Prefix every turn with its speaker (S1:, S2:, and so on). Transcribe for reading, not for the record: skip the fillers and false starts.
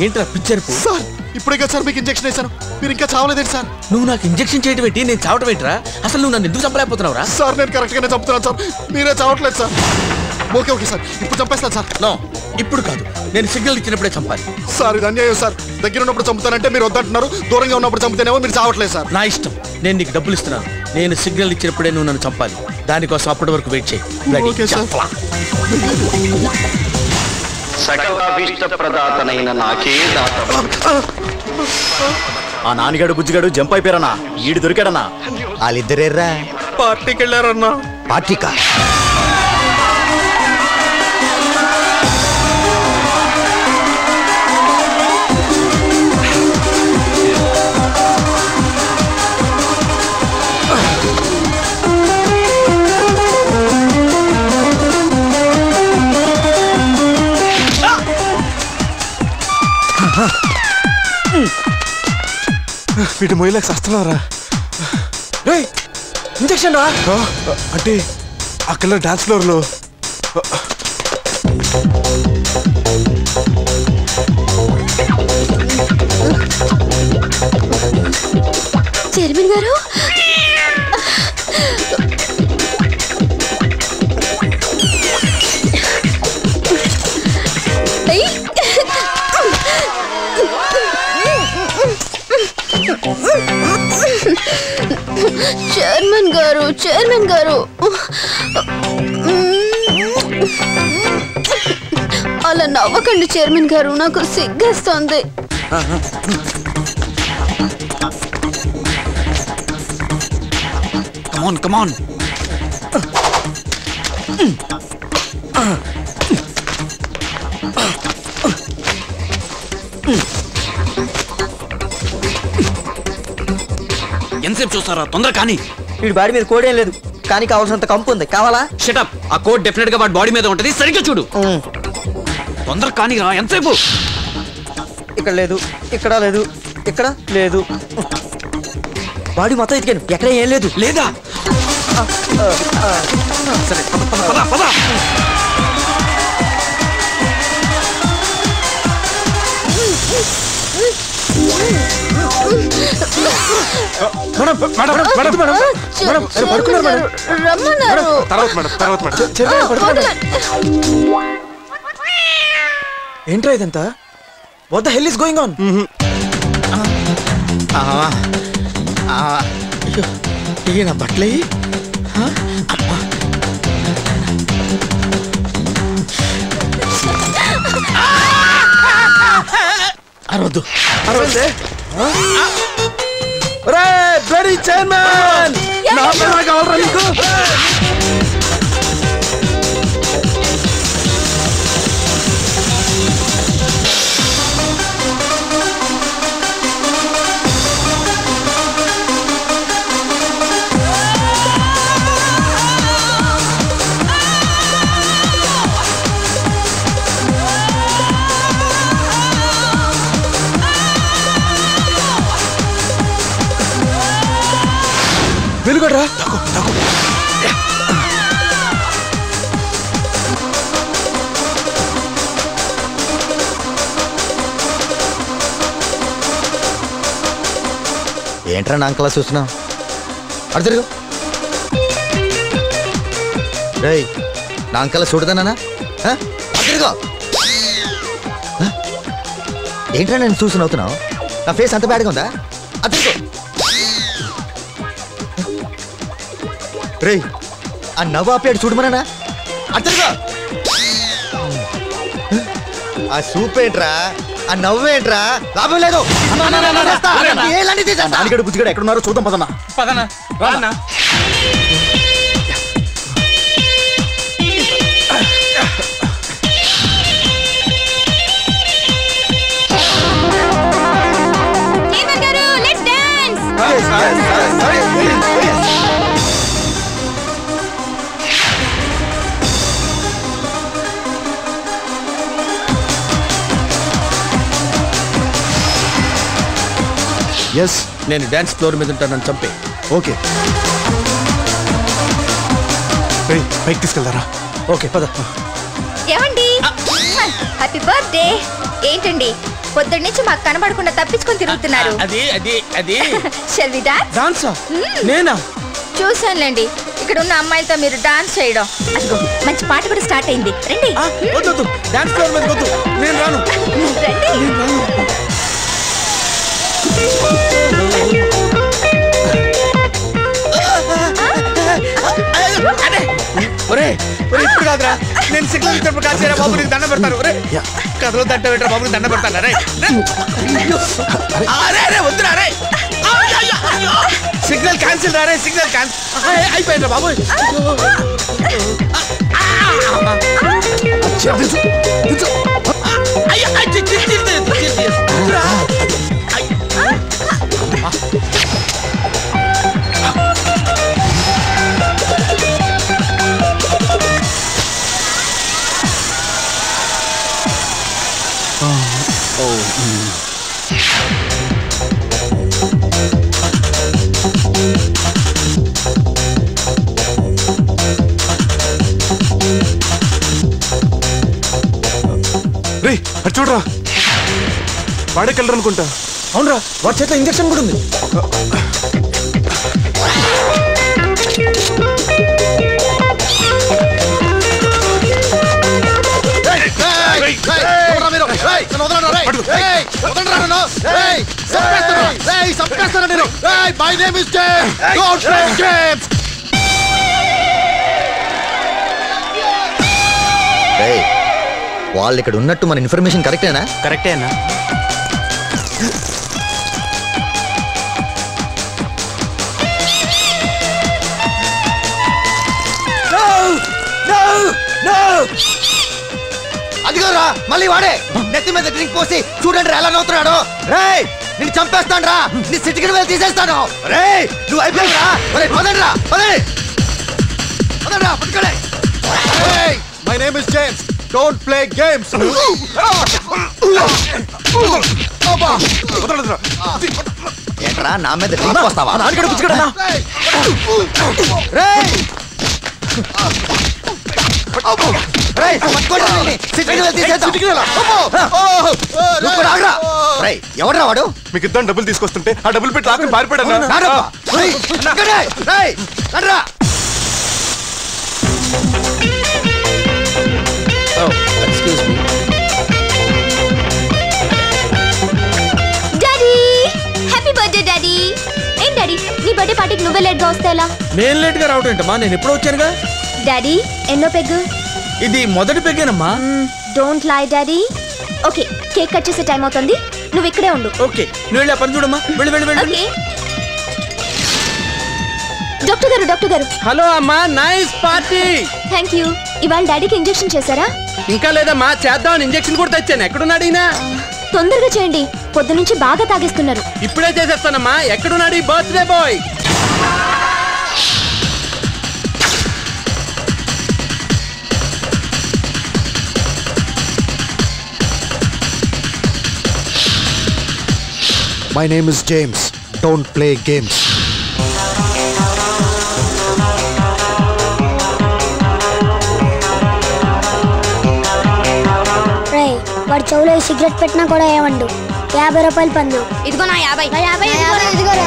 S1: ఏంట్రా picture
S2: sir? ఇప్పుడే కదా సార్ మీకు ఇంజెక్షన్ వేశాను, మీరు ఇంకా చావలేదేంటి సార్?
S1: నువ్వు నాకు ఇంజెక్షన్ చేయడం ఏంటి, నేను చావటం ఏంట్రా? అసలు నువ్వు నన్ను ఎందుకు చంపలేకపోతున్నావురా?
S2: సార్ నేను కరెక్ట్ గానే చంపుతున్నాను సార్, మీరే చావట్లేదు సార్. ఓకే ఓకే సార్, ఇప్పుడు చంపేస్తాను సార్.
S1: నో, ఇప్పుడు కాదు, నేను సిగ్నల్ ఇచ్చినప్పుడే చంపాలి.
S2: సార్ ఇది అన్యాయం సార్, దగ్గర ఉన్నప్పుడు చంపుతానంటే మీరు వద్దంటున్నారు, దూరంగా ఉన్నప్పుడు చంపుతేనేమో మీరు చావట్లేదు సార్.
S1: నా ఇష్టం, నేను నీకు డబ్బులు ఇస్తున్నాను, నేను సిగ్నల్ ఇచ్చినప్పుడే నువ్వు నన్ను చంపాలి. దానికోసం అప్పటి వరకు వెయిట్ చేయి.
S3: సకలాభీష్ట ప్రదాతనైన నాకే దాత.
S4: ఆ నాన్నగాడు బుజ్జిగాడు జంప్ అయిపోయారన్నా, ఈడు దొరికాడన్నా.
S5: వాళ్ళిద్దరేర్రా
S1: పార్టీకి వెళ్ళారన్నా.
S5: పార్టీకా?
S2: వీటి మొయ్యలకు వస్తున్నారా?
S1: ఇంజెక్షన్ రా.
S2: అంటే అక్కడ డాన్స్ ఫ్లోర్ లో
S6: చైర్మన్ గారు, చైర్మన్ గారు, చైర్మన్ గారు అలా నవ్వకండి చైర్మన్ గారు, నాకు సిగ్గేస్తోంది.
S4: కమాన్ కమాన్. ఎంతసేపు చూస్తారా, తొందర కానీ.
S5: వీడి బాడీ మీద కోడేం లేదు, కానీ కావాల్సినంత కంపు ఉంది. కావాలా?
S4: షటప్. ఆ కోడ్ డెఫినెట్ గా వాడి బాడీ మీద ఉంటది, సరిగ్గా చూడు. తొందర కానీ రా. ఎంతసేపు?
S5: ఇక్కడ లేదు, ఇక్కడ లేదు, ఇక్కడ లేదు. బాడీ మొత్తం ఎతికాను, ఎక్కడ ఏం లేదు.
S4: లేదా? సరే పద పద.
S5: ఏంట్రా ఇదంతా? What the hell is going on?
S1: ఇక నా బట్టలే. అరవద్దు, అరవద్దే. బ్లడీ చైర్మన్, నా పిల్లలు కావాలరా నీకు? వెలుగడరా.
S5: ఏంట్రా నా అంకలా చూస్తున్నావు? అడు తిరుగు. రేయ్, నా అంకలా చూడదానా? తిరుగు. ఏంట్రా నేను చూసి నవ్వుతున్నావు? నా ఫేస్ అంత బ్యాడ్గా ఉందా? అది తిరుగు. రేయ్, ఆ నవ్వు ఆపేడు చూడమనా? అది తిరుగు. ఆ సూప్ ఏంట్రా, ఆ నవ్వేంట్రా? లాభం లేదు.
S4: నాన్నగాడు బుజ్జిగాడు ఎక్కడున్నారో చూద్దాం. పదన్నా
S1: పదనా రానా.
S2: ఎస్,
S1: నేను డాన్స్ ఫ్లోర్ మీద ఉంటానని చంపే.
S2: ఓకే. పైకి తీసుకెళ్తారా?
S1: ఓకే పద.
S6: ఏమండి, హ్యాపీ బర్త్డే.
S7: ఏంటండి పొద్దున్న నుంచి మాకు కనబడకుండా తప్పించుకొని తిరుగుతున్నారు?
S1: అది అది అది
S7: Shall we dance?
S1: డాన్సా? నేనా?
S7: చూసానులేండి ఇక్కడ ఉన్న అమ్మాయిలతో మీరు డాన్స్ చేయడం. అదిగో మంచి పాట కూడా స్టార్ట్ అయింది. రండి
S1: వద్దు డాన్స్ ఫ్లోర్ మీద వద్దు, నేను రాను. ఒరే ఇప్పుడు కాదురా, నేను సిగ్నల్ ఇచ్చినప్పుడు కాల్చేరా బాబు, నీకు దండ పెడతాను. ఒరే కథలో దండ పెట్టరా బాబు, నీకు దండ పెడతాను. అరే వద్దురా, అరే సిగ్నల్ క్యాన్సిల్ రా, సిగ్నల్ క్యాన్సిల్ అయిపోయిందా బాబు.
S2: రే అది చూడరా, వాడకెళ్ళరు అనుకుంటా.
S1: అవునరా, వాడి చేతిలో ఇంజక్షన్ కూడా ఉంది.
S5: వాళ్ళు ఇక్కడ ఉన్నట్టు మన ఇన్ఫర్మేషన్ కరెక్టేనా?
S4: కరెక్టేనా?
S5: అదిగోరా మళ్ళీ వాడే నెత్తి మీద డ్రింక్ పోసి చూడండి ఎలా నవ్వుతున్నాడు. రేయ్ నిన్ను చంపేస్తాను రా, నీ సిటికి వెళ్ళి తీసేస్తాను. రేయ్ నువ్వు అయిపోయావురా. పదండ్రా పదండ్రా పట్టుకోలే.
S2: My name is James, don't play games.
S5: ఏంట్రా నా మీద డ్రింక్ పోస్తావా?
S1: నాన్నగడ పుచ్చుకడనా?
S5: రేయ్ రేయ్ పట్టుకోండి వీళ్ళని, సిటికి వెళ్ళి తీసేద్దాం. నువ్వు కూడా ఆగ్రా. రేయ్ ఎవడ్రా వాడు?
S2: మీకు ఇద్దరు డబ్బులు తీసుకొస్తుంటే ఆ డబ్బులు పెట్టి రాకుండా పారిపోయాడు.
S5: నానప్ప. రేయ్ రేయ్ రండ్రా.
S6: Daddy happy birthday daddy. ఏం డాడీ నీ బర్త్డే పార్టీకి నువ్వే లేట్ గా వస్తే ఎలా?
S1: నేను లేట్ గా రావటం ఏంటమ్మా, నేను ఎప్పుడో వచ్చానుగా.
S6: డాడీ ఎన్నో పెగ్గు?
S1: ఇది మొదటి పెగ్గేనమ్మా.
S6: Don't lie daddy. Okay cake cut చేసే టైం అవుతుంది, నువ్వు ఇక్కడే ఉండు.
S1: ఓకే నువ్వు వెళ్ళి ఆ పని చూడమ్మా, వెళ్ళి వెళ్ళి వెళ్ళి.
S6: ఓకే డాక్టర్ గారు.
S4: హలో అమ్మా, నైస్ పార్టీ.
S6: Thank you. ఇవాళ డాడీకి ఇంజెక్షన్ చేశారా?
S4: ఇంకా లేదమ్మా, చేద్దామని ఇంజెక్షన్ కూడా తెచ్చాను. ఎక్కడున్నాడు ఈయన?
S6: తొందరగా చేయండి, పొద్దు నుంచి బాగా తాగేస్తున్నారు.
S4: ఇప్పుడే చేసేస్తానమ్మా. ఎక్కడున్నాడు ఈ birthday boy?
S2: My name is James, don't play games.
S8: వాడు చెవులో సిగరెట్ పెట్టినా కూడా ఏమండు. 50 రూపాయలు పందు.
S6: ఇదిగో నా 50.
S8: ఇదిగోరా.